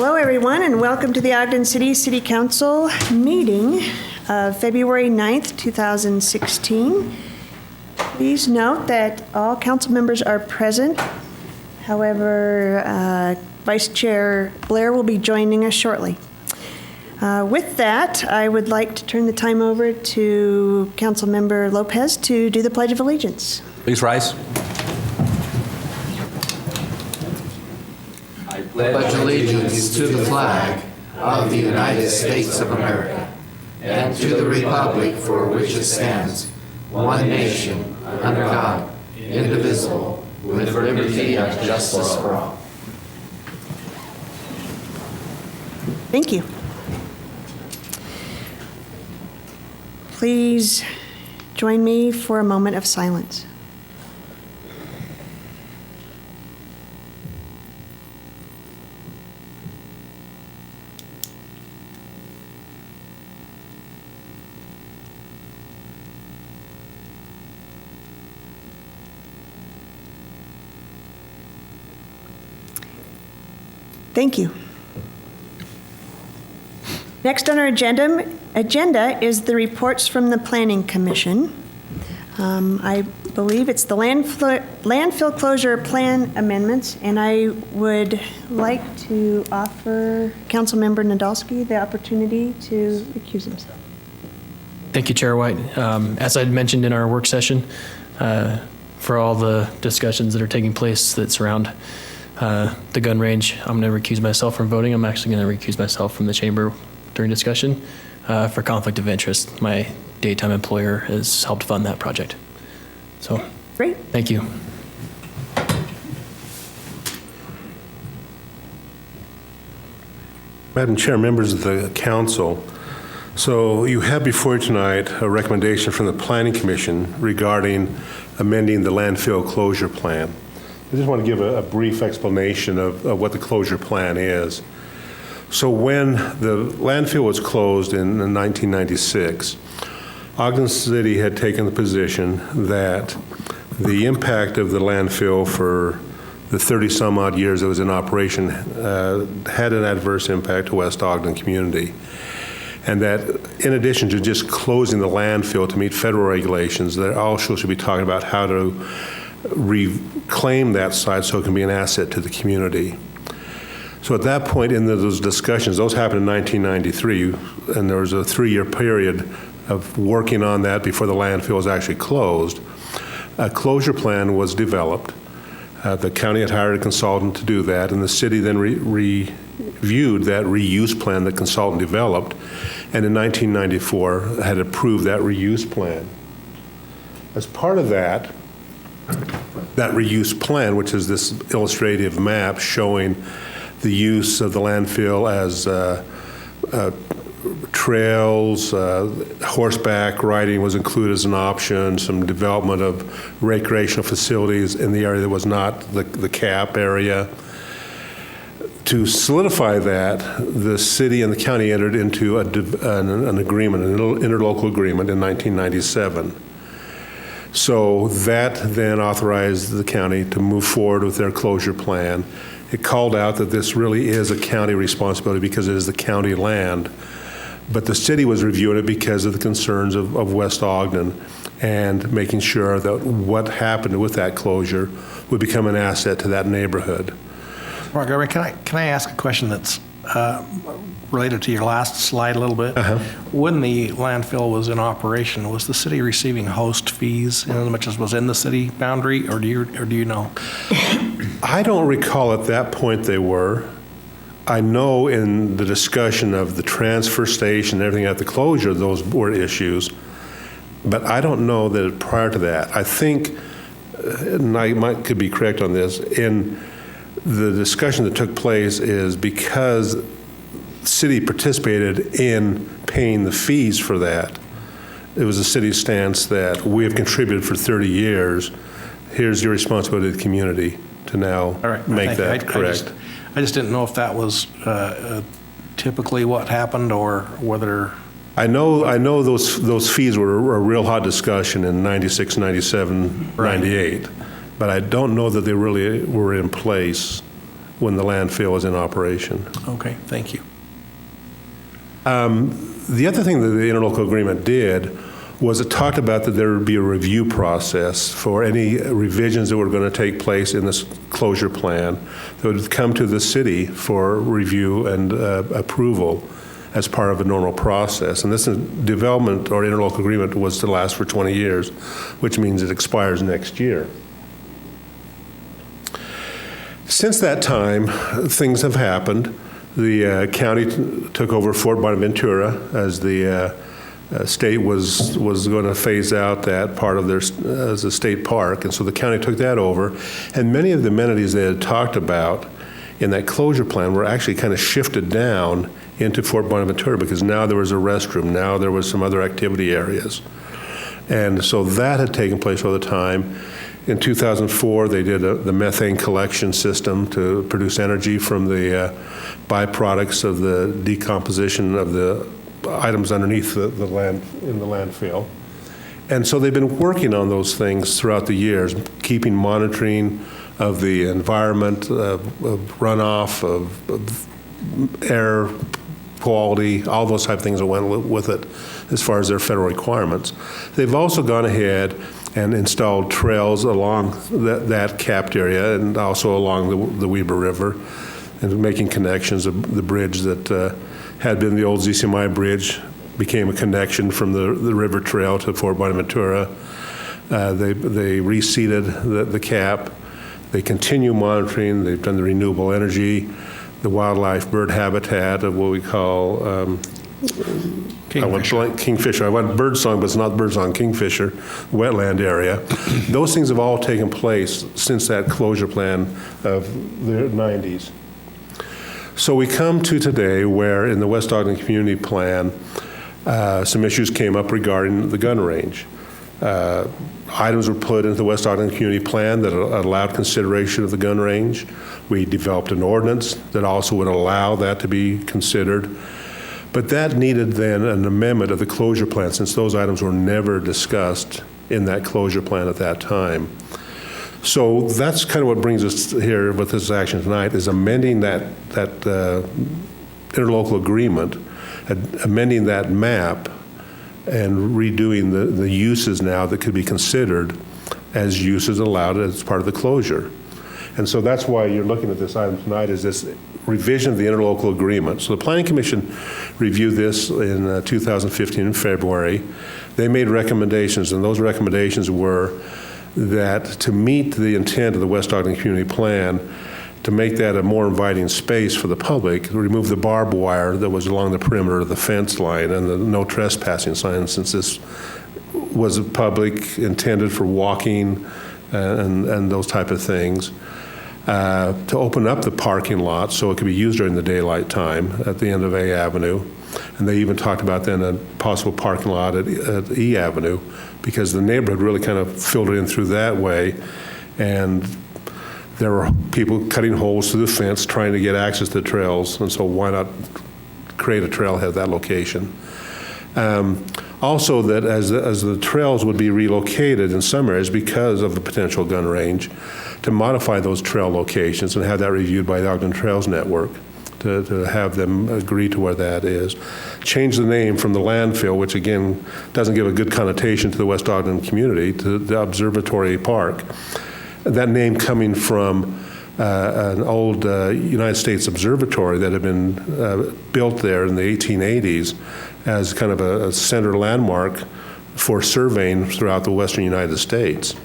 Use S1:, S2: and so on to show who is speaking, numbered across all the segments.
S1: Hello, everyone, and welcome to the Ogden City Council meeting of February 9th, 2016. Please note that all council members are present. However, Vice Chair Blair will be joining us shortly. With that, I would like to turn the time over to Councilmember Lopez to do the Pledge of Allegiance.
S2: Please rise.
S3: I pledge allegiance to the flag of the United States of America and to the republic for which it stands, one nation, under God, indivisible, with liberty and justice for all.
S1: Thank you. Please join me for a moment of silence. Thank you. Next on our agenda is the reports from the Planning Commission. I believe it's the landfill closure plan amendments, and I would like to offer Councilmember Nadolski the opportunity to recuse himself.
S4: Thank you, Chair White. As I mentioned in our work session, for all the discussions that are taking place that surround the gun range, I'm going to recuse myself from voting. I'm actually going to recuse myself from the chamber during discussion for conflict of interest. My daytime employer has helped fund that project. So,
S1: great.
S4: Thank you.
S5: Madam Chair, members of the council, so you have before you tonight a recommendation from the Planning Commission regarding amending the landfill closure plan. I just want to give a brief explanation of what the closure plan is. So when the landfill was closed in 1996, Ogden City had taken the position that the impact of the landfill for the 30-some-odd years it was in operation had an adverse impact to West Ogden community. And that in addition to just closing the landfill to meet federal regulations, they also should be talking about how to reclaim that site so it can be an asset to the community. So at that point in those discussions, those happened in 1993, and there was a 3-year period of working on that before the landfill was actually closed. A closure plan was developed. The county had hired a consultant to do that, and the city then reviewed that reuse plan the consultant developed, and in 1994 had approved that reuse plan. As part of that reuse plan, which is this illustrative map showing the use of the landfill as trails, horseback riding was included as an option, some development of recreational facilities in the area that was not the cap area. To solidify that, the city and the county entered into an agreement, an interlocal agreement in 1997. So that then authorized the county to move forward with their closure plan. It called out that this really is a county responsibility because it is the county land. But the city was reviewing it because of the concerns of West Ogden and making sure that what happened with that closure would become an asset to that neighborhood.
S6: Mark, can I ask a question that's related to your last slide a little bit? When the landfill was in operation, was the city receiving host fees in as much as was in the city boundary, or do you know?
S5: I don't recall at that point they were. I know in the discussion of the transfer station and everything at the closure, those were issues, but I don't know that prior to that. I think, and I could be correct on this, in the discussion that took place is because the city participated in paying the fees for that. It was the city's stance that we have contributed for 30 years. Here's your responsibility to the community to now make that correct.
S6: I just didn't know if that was typically what happened or whether.
S5: I know those fees were a real hot discussion in 96, 97, 98, but I don't know that they really were in place when the landfill is in operation.
S6: Okay, thank you.
S5: The other thing that the interlocal agreement did was it talked about that there would be a review process for any revisions that were going to take place in this closure plan that would come to the city for review and approval as part of a normal process. And this development or interlocal agreement was to last for 20 years, which means it expires next year. Since that time, things have happened. The county took over Fort Bonaventura as the state was going to phase out that part of their as a state park, and so the county took that over. And many of the amenities they had talked about in that closure plan were actually kind of shifted down into Fort Bonaventura because now there was a restroom, now there was some other activity areas. And so that had taken place all the time. In 2004, they did the methane collection system to produce energy from the byproducts of the decomposition of the items underneath the land in the landfill. And so they've been working on those things throughout the years, keeping monitoring of the environment, of runoff, of air quality, all those type of things that went with it as far as their federal requirements. They've also gone ahead and installed trails along that capped area and also along the Weber River and making connections. The bridge that had been the old ZCMI bridge became a connection from the river trail to Fort Bonaventura. They reseeded the cap. They continue monitoring. They've done the renewable energy, the wildlife bird habitat of what we call Kingfisher. I want birdsong, but it's not birdsong, Kingfisher, wetland area. Those things have all taken place since that closure plan of the 90s. So we come to today where in the West Ogden Community Plan, some issues came up regarding the gun range. Items were put into the West Ogden Community Plan that allowed consideration of the gun range. We developed an ordinance that also would allow that to be considered. But that needed then an amendment of the closure plan since those items were never discussed in that closure plan at that time. So that's kind of what brings us here with this action tonight is amending that interlocal agreement, amending that map, and redoing the uses now that could be considered as uses allowed as part of the closure. And so that's why you're looking at this item tonight is this revision of the interlocal agreement. So the Planning Commission reviewed this in 2015 in February. They made recommendations, and those recommendations were that to meet the intent of the West Ogden Community Plan, to make that a more inviting space for the public, remove the barbed wire that was along the perimeter of the fence line and the no trespassing sign, since this was public, intended for walking and those type of things. To open up the parking lot so it could be used during the daylight time at the end of A Avenue. And they even talked about then a possible parking lot at E Avenue because the neighborhood really kind of filtered in through that way. And there were people cutting holes through the fence trying to get access to the trails. And so why not create a trailhead at that location? Also that as the trails would be relocated in some areas because of the potential gun range, to modify those trail locations and have that reviewed by the Ogden Trails Network to have them agree to where that is. Change the name from the landfill, which again doesn't give a good connotation to the West Ogden community, to the Observatory Park. That name coming from an old United States observatory that had been built there in the 1880s as kind of a center landmark for surveying throughout the western United States.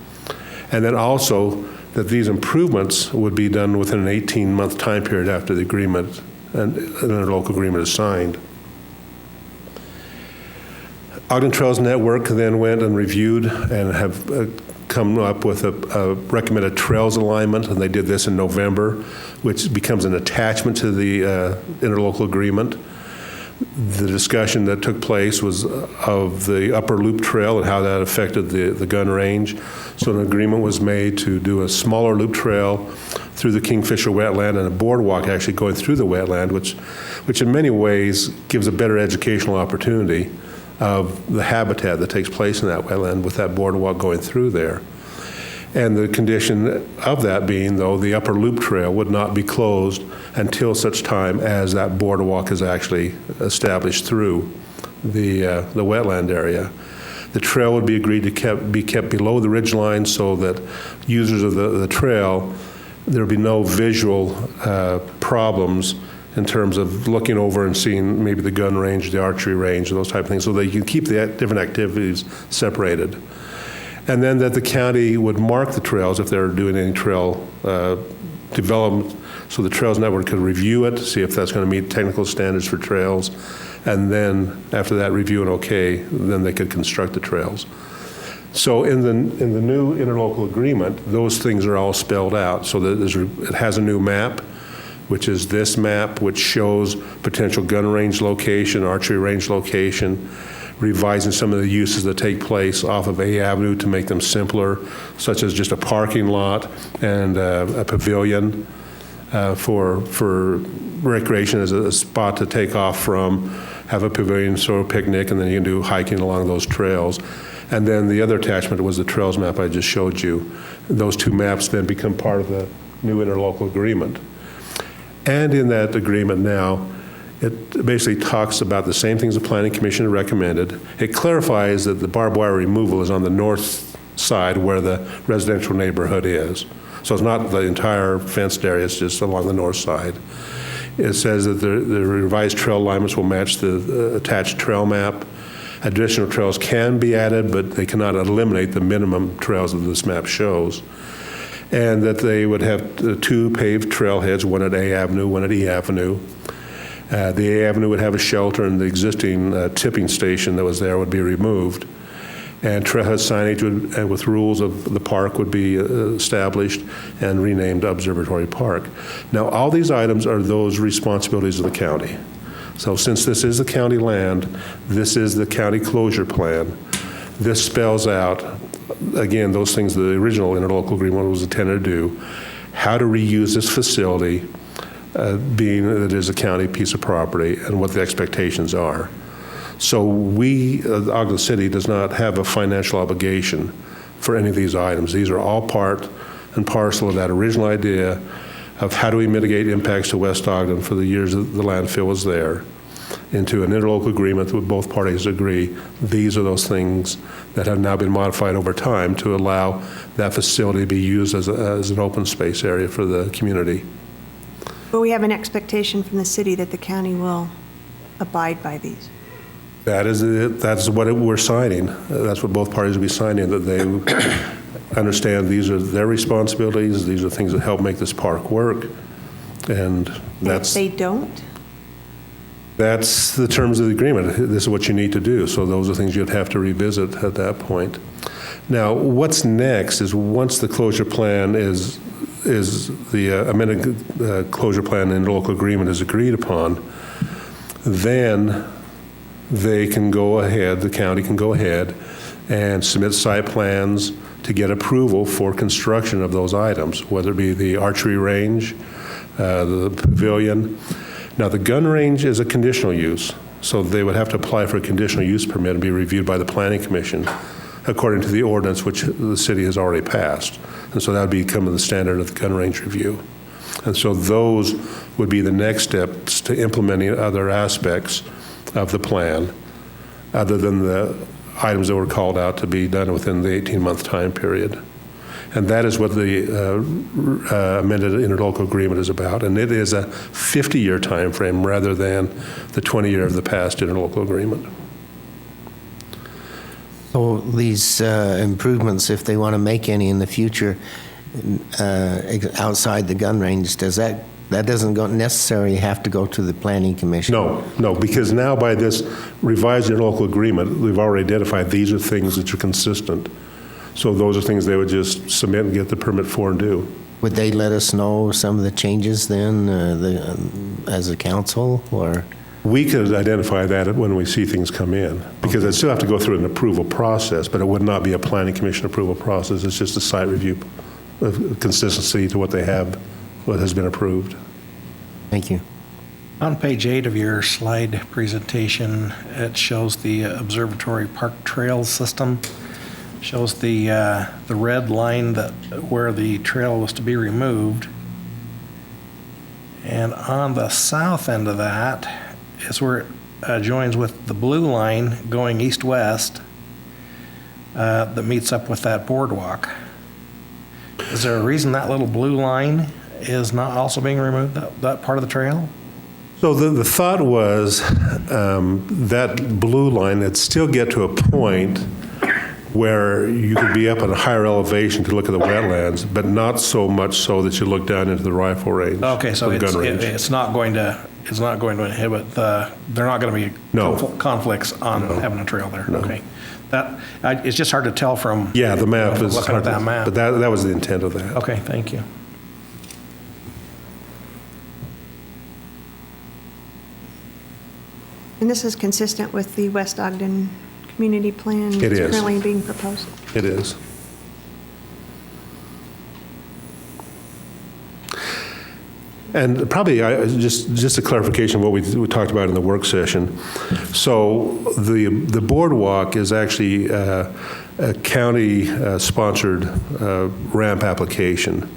S5: And then also that these improvements would be done within an 18-month time period after the agreement and an interlocal agreement is signed. Ogden Trails Network then went and reviewed and have come up with a recommended trails alignment, and they did this in November, which becomes an attachment to the interlocal agreement. The discussion that took place was of the upper loop trail and how that affected the gun range. So an agreement was made to do a smaller loop trail through the Kingfisher wetland and a boardwalk actually going through the wetland, which in many ways gives a better educational opportunity of the habitat that takes place in that wetland with that boardwalk going through there. And the condition of that being, though, the upper loop trail would not be closed until such time as that boardwalk is actually established through the wetland area. The trail would be agreed to be kept below the ridge line so that users of the trail, there would be no visual problems in terms of looking over and seeing maybe the gun range, the archery range, those type of things, so that you can keep the different activities separated. And then that the county would mark the trails if they're doing any trail development, so the Trails Network could review it, see if that's going to meet technical standards for trails, and then after that review and okay, then they could construct the trails. So in the new interlocal agreement, those things are all spelled out. So that it has a new map, which is this map, which shows potential gun range location, archery range location, revising some of the uses that take place off of A Avenue to make them simpler, such as just a parking lot and a pavilion for recreation as a spot to take off from, have a pavilion, sort of picnic, and then you can do hiking along those trails. And then the other attachment was the trails map I just showed you. Those two maps then become part of the new interlocal agreement. And in that agreement now, it basically talks about the same things the Planning Commission recommended. It clarifies that the barbed wire removal is on the north side where the residential neighborhood is. So it's not the entire fenced area, it's just along the north side. It says that the revised trail alignments will match the attached trail map. Additional trails can be added, but they cannot eliminate the minimum trails that this map shows. And that they would have two paved trailheads, one at A Avenue, one at E Avenue. The A Avenue would have a shelter, and the existing tipping station that was there would be removed. And trailhead signage with rules of the park would be established and renamed Observatory Park. Now, all these items are those responsibilities of the county. So since this is the county land, this is the county closure plan. This spells out, again, those things the original interlocal agreement was intended to do, how to reuse this facility, being that it is a county piece of property, and what the expectations are. So we, Ogden City, does not have a financial obligation for any of these items. These are all part and parcel of that original idea of how do we mitigate impacts to West Ogden for the years that the landfill was there, into an interlocal agreement that both parties agree these are those things that have now been modified over time to allow that facility to be used as an open space area for the community.
S1: But we have an expectation from the city that the county will abide by these.
S5: That's what we're signing. That's what both parties will be signing, that they understand these are their responsibilities, these are things that help make this park work, and that's...
S1: If they don't?
S5: That's the terms of the agreement. This is what you need to do. So those are things you'd have to revisit at that point. Now, what's next is once the closure plan is the amended closure plan and local agreement is agreed upon, then they can go ahead, the county can go ahead and submit site plans to get approval for construction of those items, whether it be the archery range, the pavilion. Now, the gun range is a conditional use, so they would have to apply for a conditional use permit and be reviewed by the Planning Commission according to the ordinance which the city has already passed. And so that would become the standard of the gun range review. And so those would be the next steps to implementing other aspects of the plan, other than the items that were called out to be done within the 18-month time period. And that is what the amended interlocal agreement is about. And it is a 50-year time frame rather than the 20-year of the past interlocal agreement.
S2: So these improvements, if they want to make any in the future outside the gun range, that doesn't necessarily have to go to the Planning Commission?
S5: No, because now by this revised interlocal agreement, we've already identified these are things that are consistent. So those are things they would just submit and get the permit for and do.
S2: Would they let us know some of the changes then as a council, or?
S5: We could identify that when we see things come in, because I'd still have to go through an approval process, but it would not be a Planning Commission approval process. It's just a site review of consistency to what they have, what has been approved.
S2: Thank you.
S6: On page 8 of your slide presentation, it shows the Observatory Park Trail system. shows the red line that where the trail was to be removed. And on the south end of that is where it joins with the blue line going east-west that meets up with that boardwalk. Is there a reason that little blue line is not also being removed, that part of the trail?
S5: So the thought was that blue line, it'd still get to a point where you could be up at a higher elevation to look at the wetlands, but not so much so that you look down into the rifle range.
S6: Okay, so
S5: or gun range.
S6: it's not going to inhibit there are not going to be
S5: No.
S6: conflicts on having a trail there.
S5: No.
S6: Okay, it's just hard to tell from
S5: Yeah, the map is
S6: looking at that map.
S5: but that was the intent of that.
S6: Okay, thank you.
S1: And this is consistent with the West Ogden Community Plan.
S5: It is.
S1: It's currently being proposed.
S5: It is. And probably, just a clarification of what we talked about in the work session. So the boardwalk is actually a county-sponsored ramp application.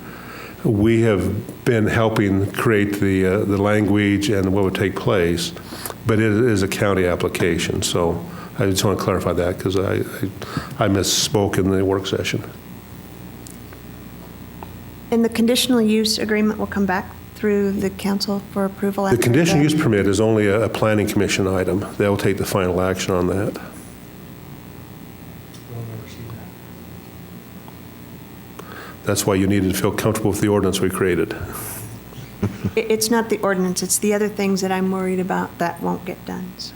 S5: We have been helping create the language and what would take place, but it is a county application. So I just want to clarify that because I misspoke in the work session.
S1: And the conditional use agreement will come back through the council for approval
S5: The
S1: after
S5: conditional
S1: that?
S5: use permit is only a planning commission item. They'll take the final action on that. That's why you needed to feel comfortable with the ordinance we created.
S1: It's not the ordinance, it's the other things that I'm worried about that won't get done, so.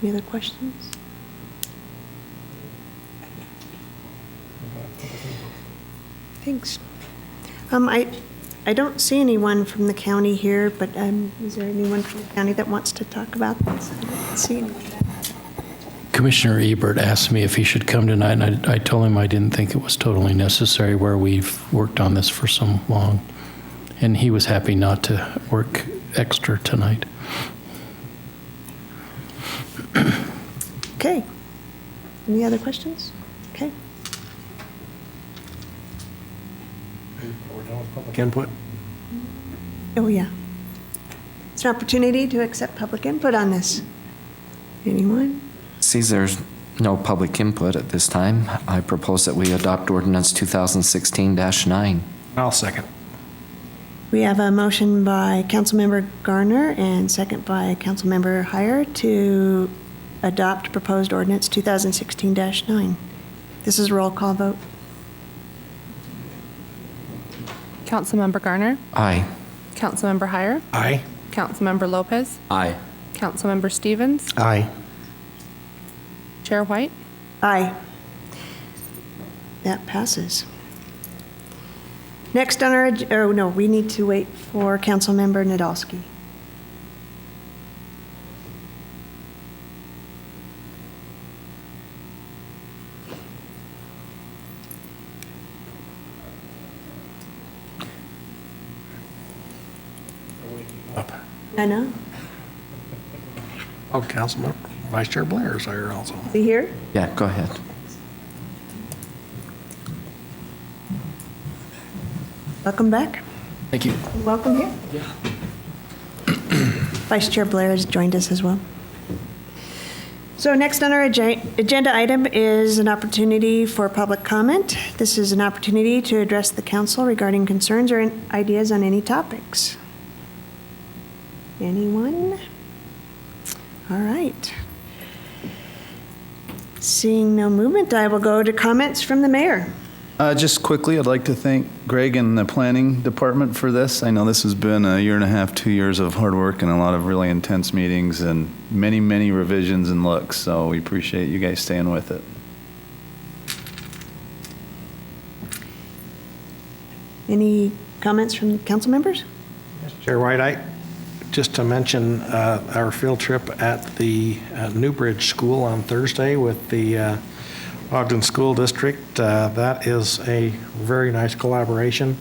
S1: Any other questions? Thanks. I don't see anyone from the county here, but is there anyone from the county that wants to talk about this? I don't see anyone.
S7: Commissioner Ebert asked me if he should come tonight, and I told him I didn't think it was totally necessary where we've worked on this for so long. And he was happy not to work extra tonight.
S1: Okay. Any other questions? Okay.
S6: Public input?
S1: Oh, yeah. It's an opportunity to accept public input on this. Anyone?
S3: Sees there's no public input at this time, I propose that we adopt ordinance 2016-9.
S6: I'll second.
S1: We have a motion by Councilmember Garner and second by Councilmember Heyer to adopt proposed ordinance 2016-9. This is a roll call vote.
S8: Councilmember Garner,
S3: Aye.
S8: Councilmember Heyer,
S6: Aye.
S8: Councilmember Lopez,
S3: Aye.
S8: Councilmember Stevens,
S2: Aye.
S8: Chair White.
S1: Aye. That passes. Next on our, oh no, we need to wait for Councilmember Nadolski.
S6: Up.
S1: I know.
S6: Oh, Councilman, Vice Chair Blair is here also.
S1: Is he here?
S3: Yeah, go ahead.
S1: Welcome back.
S4: Thank you.
S1: Welcome here. Vice Chair Blair has joined us as well. So next on our agenda item is an opportunity for public comment. This is an opportunity to address the council regarding concerns or ideas on any topics. Anyone? All right. Seeing no movement, I will go to comments from the mayor.
S9: Just quickly, I'd like to thank Greg and the planning department for this. I know this has been a year and a half, 2 years of hard work and a lot of really intense meetings and many, many revisions and looks. So we appreciate you guys staying with it.
S1: Any comments from council members?
S6: Chair White, just to mention our field trip at the Newbridge School on Thursday with the Ogden School District. That is a very nice collaboration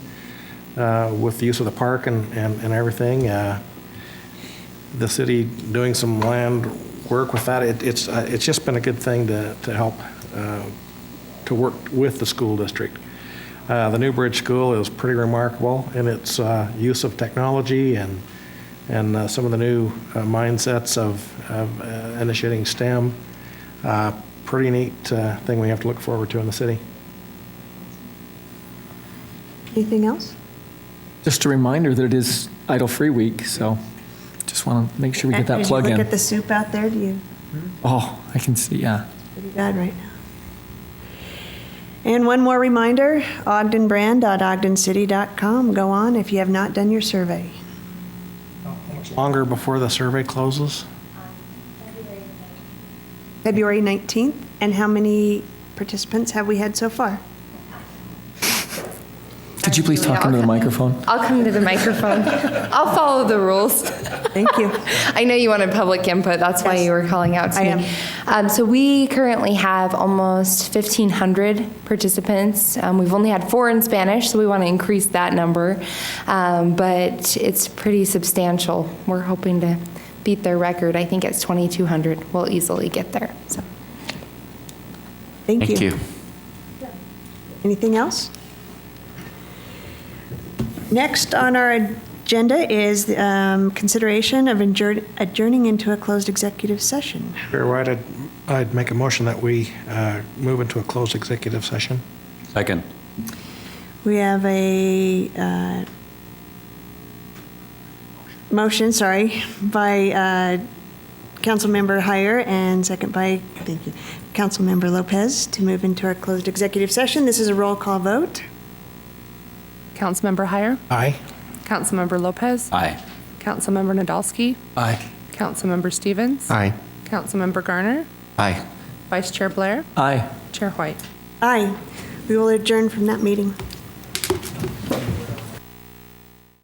S6: with the use of the park and everything. The city doing some land work with that. It's just been a good thing to help to work with the school district. The New Bridge School is pretty remarkable in its use of technology and some of the new mindsets of initiating STEM. Pretty neat thing we have to look forward to in the city.
S1: Anything else?
S10: Just a reminder that it is Idle-Free Week, so just want to make sure we get that
S1: As
S10: plug
S1: you look
S10: in.
S1: at the soup out there, do you?
S10: Oh, I can see, yeah.
S1: Pretty bad right now. And one more reminder, ogdenbrand.ogdencity.com. Go on if you have not done your survey.
S6: Longer before the survey closes?
S1: February 19th. And how many participants have we had so far?
S10: Could you please talk into the microphone?
S11: I'll come to the microphone. I'll follow the rules.
S1: Thank you.
S11: I know you wanted public input. That's why
S1: Yes.
S11: you were calling out to
S1: I
S11: me. So we currently have almost 1,500 participants. We've only had 4 in Spanish, so we want to increase that number. But it's pretty substantial. We're hoping to beat their record. I think it's 2,200. We'll easily get there. So.
S1: Thank you. Anything else? Next on our agenda is consideration of adjourning into a closed executive session.
S6: Chair White, I'd make a motion that we move into a closed executive session.
S9: Second.
S1: We have a motion, by Councilmember Heyer and second by, thank you, Councilmember Lopez to move into our closed executive session. This is a roll call vote.
S8: Councilmember Heyer?
S6: Aye.
S8: Councilmember Lopez?
S9: Aye.
S8: Councilmember Nadolski?
S10: Aye.
S8: Councilmember Stevens?
S2: Aye.
S8: Councilmember Garner?
S2: Aye.
S8: Vice Chair Blair?
S10: Aye.
S8: Chair White?
S1: Aye. We will adjourn from that meeting.